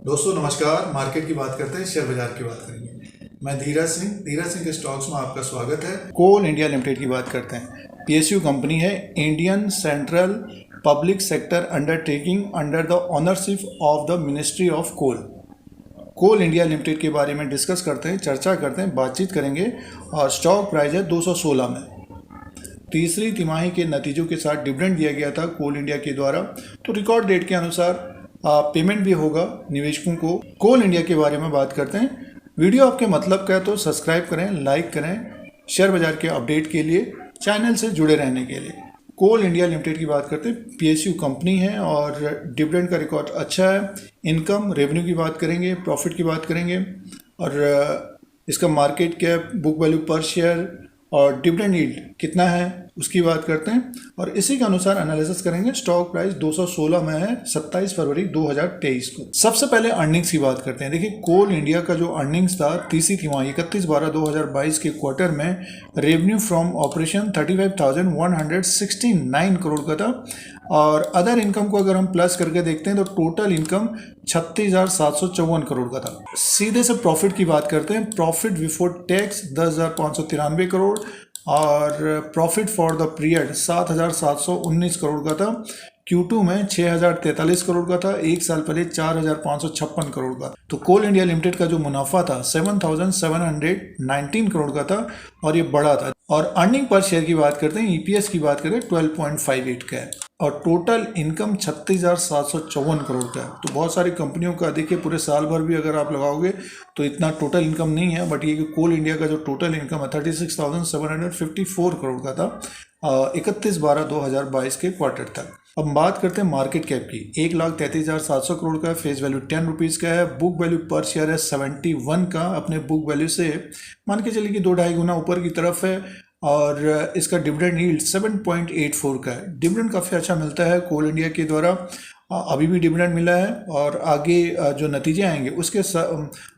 दोस्तों नमस्कार। मार्केट की बात करते हैं, शेयर बाजार की बात करेंगे। मैं धीरज सिंह के स्टॉक्स में आपका स्वागत है। कोल इंडिया लिमिटेड की बात करते हैं। पीएसयू कंपनी है, Indian central public sector undertaking under the ownership of the ministry of coal. Coal India limited के बारे में डिस्कस करते हैं, चर्चा करते हैं, बातचीत करेंगे। और स्टॉक प्राइस है 216 में। तीसरी तिमाही के नतीजों के साथ डिविडेंड दिया गया था कोल इंडिया के द्वारा, तो रिकॉर्ड डेट के अनुसार पेमेंट भी होगा निवेशकों को। कोल इंडिया के बारे में बात करते हैं। वीडियो आपके मतलब का है तो सब्सक्राइब करें, लाइक करें। शेयर बाजार के अपडेट के लिए चैनल से जुड़े रहने के लिए कोल इंडिया लिमिटेड की बात करते हैं। पीएसयू कंपनी है और डिविडेंड का रिकॉर्ड अच्छा है। इनकम रेवेन्यू की बात करेंगे, प्रॉफिट की बात करेंगे और इसका मार्केट कैप, बुक वैल्यू पर शेयर और डिविडेंड यील्ड कितना है उसकी बात करते हैं और इसी के अनुसार एनालिसिस करेंगे। स्टॉक प्राइस 216 में है 27 फरवरी 2023 को। सबसे पहले अर्निंग्स की बात करते हैं। देखिए, कोल इंडिया का जो अर्निंग्स था तीसरी तिमाही 31/12/2022 के क्वार्टर में रेवेन्यू फ्रॉम ऑपरेशन 35,169 करोड़ का था और अदर इनकम को अगर हम प्लस करके देखते हैं तो टोटल इनकम 36,754 करोड़ का था। सीधे से प्रॉफिट की बात करते हैं। प्रॉफिट बिफोर टैक्स 10,593 करोड़ और profit for the period 7,719 crore का था। Q2 में 6,043 करोड़ का था, एक साल पहले 4,556 करोड़ का। तो कोल इंडिया लिमिटेड का जो मुनाफा था 7,719 करोड़ का था और ये बड़ा था। और अर्निंग पर शेयर की बात करते हैं, ईपीएस की बात करें 12.58 का है और टोटल इनकम 36,754 करोड़ का है। तो बहुत सारी कंपनियों का देखिए पूरे साल भर भी अगर आप लगाओगे तो इतना टोटल इनकम नहीं है, बट ये कि कोल इंडिया का जो टोटल इनकम है 36,754 करोड़ का था 31/12/2022 के क्वार्टर तक। अब बात करते हैं मार्केट कैप की। 1,33,700 करोड़ का है, फेस वैल्यू 10 रुपीज़ का है, बुक वैल्यू पर शेयर है 71 का। अपने बुक वैल्यू से मान के चलिए कि 2-2.5 गुना ऊपर की तरफ है और इसका डिविडेंड यील्ड 7.84 का है। डिविडेंड काफ़ी अच्छा मिलता है कोल इंडिया के द्वारा, अभी भी डिविडेंड मिला है और आगे जो नतीजे आएंगे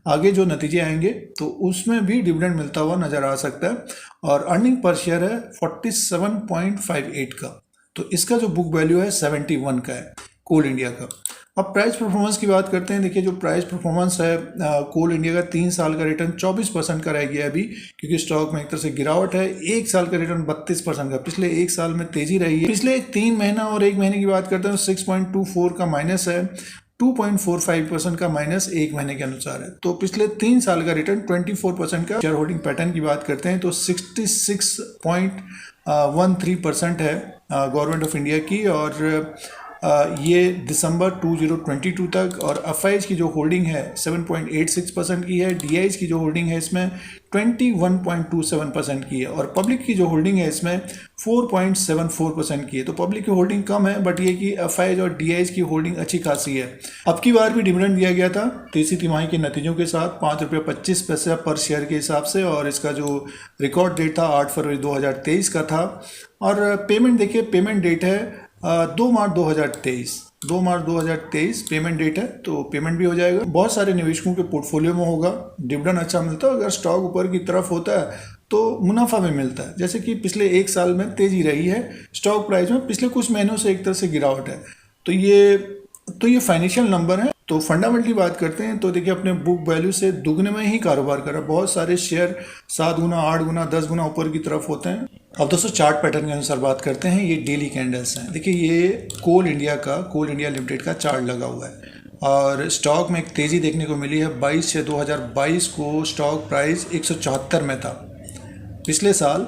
आगे जो नतीजे आएंगे तो उसमें भी डिविडेंड मिलता हुआ नज़र आ सकता है। और अर्निंग पर शेयर है 47.58 का। तो इसका जो बुक वैल्यू है 71 का है कोल इंडिया का। अब प्राइस परफॉर्मेंस की बात करते हैं। देखिए, जो प्राइस परफॉर्मेंस है कोल इंडिया का 3 साल का रिटर्न 24% का रह गया अभी, क्योंकि स्टॉक में एक तरह से गिरावट है। 1 साल का रिटर्न 32% का। पिछले 1 साल में तेजी रही है। पिछले 3 महीना और 1 महीने की बात करते हैं तो 6.24 का माइनस है, 2.45% का माइनस 1 महीने के अनुसार है। तो पिछले 3 साल का रिटर्न 24% का। शेयर होल्डिंग पैटर्न की बात करते हैं तो 66.13% है गवर्नमेंट ऑफ इंडिया की और ये दिसंबर 2022 तक। और एफआईज की जो होल्डिंग है 7.86% की है। डीआईज की जो होल्डिंग है इसमें 21.27% की है और पब्लिक की जो होल्डिंग है इसमें 4.74% की है। तो पब्लिक की होल्डिंग कम है, बट ये कि एफआईज और डीआईज की होल्डिंग अच्छी खासी है। अब की बार भी डिविडेंड दिया गया था तीसरी तिमाही के नतीजों के साथ 5.25 रुपये पर शेयर के हिसाब से और इसका जो रिकॉर्ड डेट था 8 फरवरी 2023 का था। और पेमेंट देखिए, पेमेंट डेट है 2 मार्च 2023 पेमेंट डेट है, तो पेमेंट भी हो जाएगा। बहुत सारे निवेशकों के पोर्टफोलियो में होगा। डिविडेंड अच्छा मिलता है, अगर स्टॉक ऊपर की तरफ होता है तो मुनाफा भी मिलता है। जैसे कि पिछले 1 साल में तेजी रही है स्टॉक प्राइस में, पिछले कुछ महीनों से एक तरह से गिरावट है। तो ये फाइनेंशियल नंबर है। तो फंडामेंटली बात करते हैं तो देखिए, अपने बुक वैल्यू से दुगने में ही कारोबार कर रहा है। बहुत सारे शेयर 7 गुना, 8 गुना, 10 गुना ऊपर की तरफ होते हैं। अब दोस्तों चार्ट पैटर्न के अनुसार बात करते हैं। ये डेली कैंडल्स हैं। देखिए, ये कोल इंडिया लिमिटेड का चार्ट लगा हुआ है और स्टॉक में एक तेज़ी देखने को मिली है। 22/6/2022 को स्टॉक प्राइस 174 में था। पिछले साल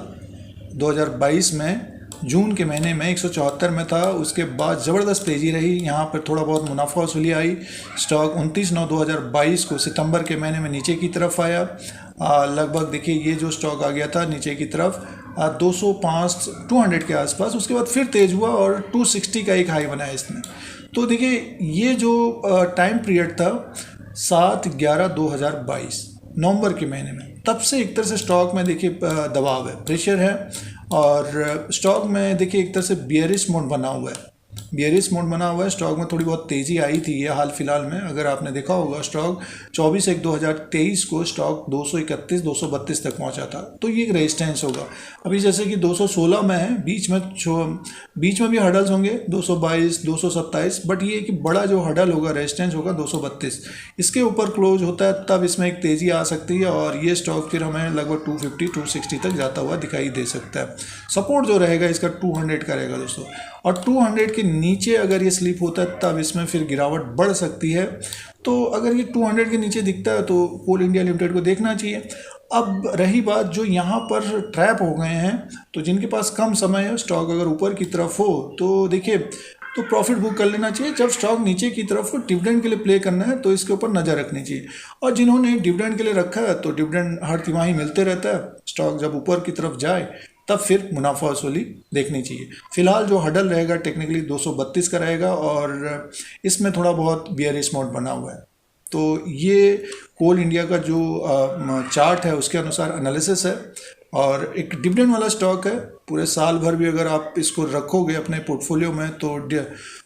2022 में जून के महीने में 174 में था। उसके बाद ज़बरदस्त तेज़ी रही, यहाँ पर थोड़ा बहुत मुनाफा वसूली आई। स्टॉक 29/9/2022 को सितंबर के महीने में नीचे की तरफ आया। लगभग देखिए, ये जो स्टॉक आ गया था नीचे की तरफ 200 के आसपास। उसके बाद फिर तेज़ हुआ और 260 का एक हाई बनाया इसने। तो देखिए, ये जो टाइम पीरियड था 7/11/2022 नवंबर के महीने में, तब से एक तरह से स्टॉक में देखिए दबाव है, प्रेशर है और स्टॉक में देखिए एक तरह से बियरिश मोड बना हुआ है। बियरिश मोड बना हुआ है। स्टॉक में थोड़ी बहुत तेज़ी आई थी ये हाल फिलहाल में, अगर आपने देखा होगा स्टॉक 24/1/2023 को स्टॉक 231-232 तक पहुंचा था, तो ये एक रेजिस्टेंस होगा। अभी जैसे कि 216 में है, बीच में भी हडल्स होंगे 222, 227, बट ये कि बड़ा जो हडल होगा रेजिस्टेंस होगा 232। इसके ऊपर क्लोज होता है तब इसमें एक तेज़ी आ सकती है और ये स्टॉक फिर हमें लगभग 250-260 तक जाता हुआ दिखाई दे सकता है। सपोर्ट जो रहेगा इसका 200 का रहेगा दोस्तों, और 200 के नीचे अगर ये स्लिप होता है तब इसमें फिर गिरावट बढ़ सकती है। तो अगर ये 200 के नीचे दिखता है तो कोल इंडिया लिमिटेड को देखना चाहिए। अब रही बात जो यहाँ पर ट्रैप हो गए हैं, तो जिनके पास कम समय है, स्टॉक अगर ऊपर की तरफ हो तो देखिए तो प्रॉफिट बुक कर लेना चाहिए। जब स्टॉक नीचे की तरफ हो, डिविडेंड के लिए प्ले करना है तो इसके ऊपर नज़र रखनी चाहिए। और जिन्होंने डिविडेंड के लिए रखा है तो डिविडेंड हर तिमाही मिलते रहता है, स्टॉक जब ऊपर की तरफ जाए तब फिर मुनाफा वसूली देखनी चाहिए। फिलहाल जो हडल रहेगा टेक्निकली 232 का रहेगा और इसमें थोड़ा बहुत बियरिश मोड बना हुआ है। तो ये कोल इंडिया का जो चार्ट है उसके अनुसार एनालिसिस है और एक डिविडेंड वाला स्टॉक है। पूरे साल भर भी अगर आप इसको रखोगे अपने पोर्टफोलियो में तो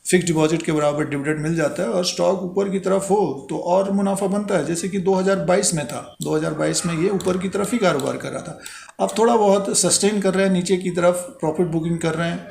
फिक्स डिपॉजिट के बराबर डिविडेंड मिल जाता है और स्टॉक ऊपर की तरफ हो तो और मुनाफा बनता है। जैसे कि 2022 में था, 2022 में ये ऊपर की तरफ ही कारोबार कर रहा था। अब थोड़ा बहुत सस्टेन कर रहे हैं, नीचे की तरफ प्रॉफिट बुकिंग कर रहे हैं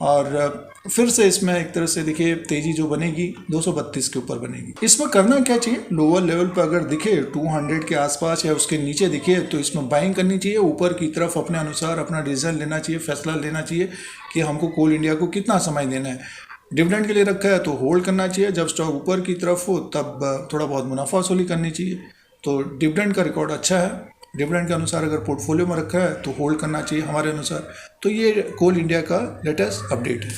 और फिर से इसमें एक तरह से देखिए तेज़ी जो बनेगी 232 के ऊपर बनेगी। इसमें करना क्या चाहिए, लोअर लेवल पर अगर दिखे 200 के आसपास या उसके नीचे दिखे तो इसमें बाइंग करनी चाहिए। ऊपर की तरफ अपने अनुसार अपना डिसीजन लेना चाहिए, फैसला लेना चाहिए कि हमको कोल इंडिया को कितना समय देना है। डिविडेंड के लिए रखा है तो होल्ड करना चाहिए, जब स्टॉक ऊपर की तरफ हो तब थोड़ा बहुत मुनाफा वसूली करनी चाहिए। तो डिविडेंड का रिकॉर्ड अच्छा है, डिविडेंड के अनुसार अगर पोर्टफोलियो में रखा है तो होल्ड करना चाहिए हमारे अनुसार। तो ये कोल इंडिया का लेटेस्ट अपडेट है।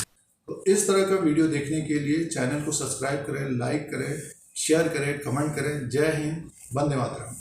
तो इस तरह का वीडियो देखने के लिए चैनल को सब्सक्राइब करें, लाइक करें, शेयर करें, कमेंट करें। जय हिंद, वंदे मातरम।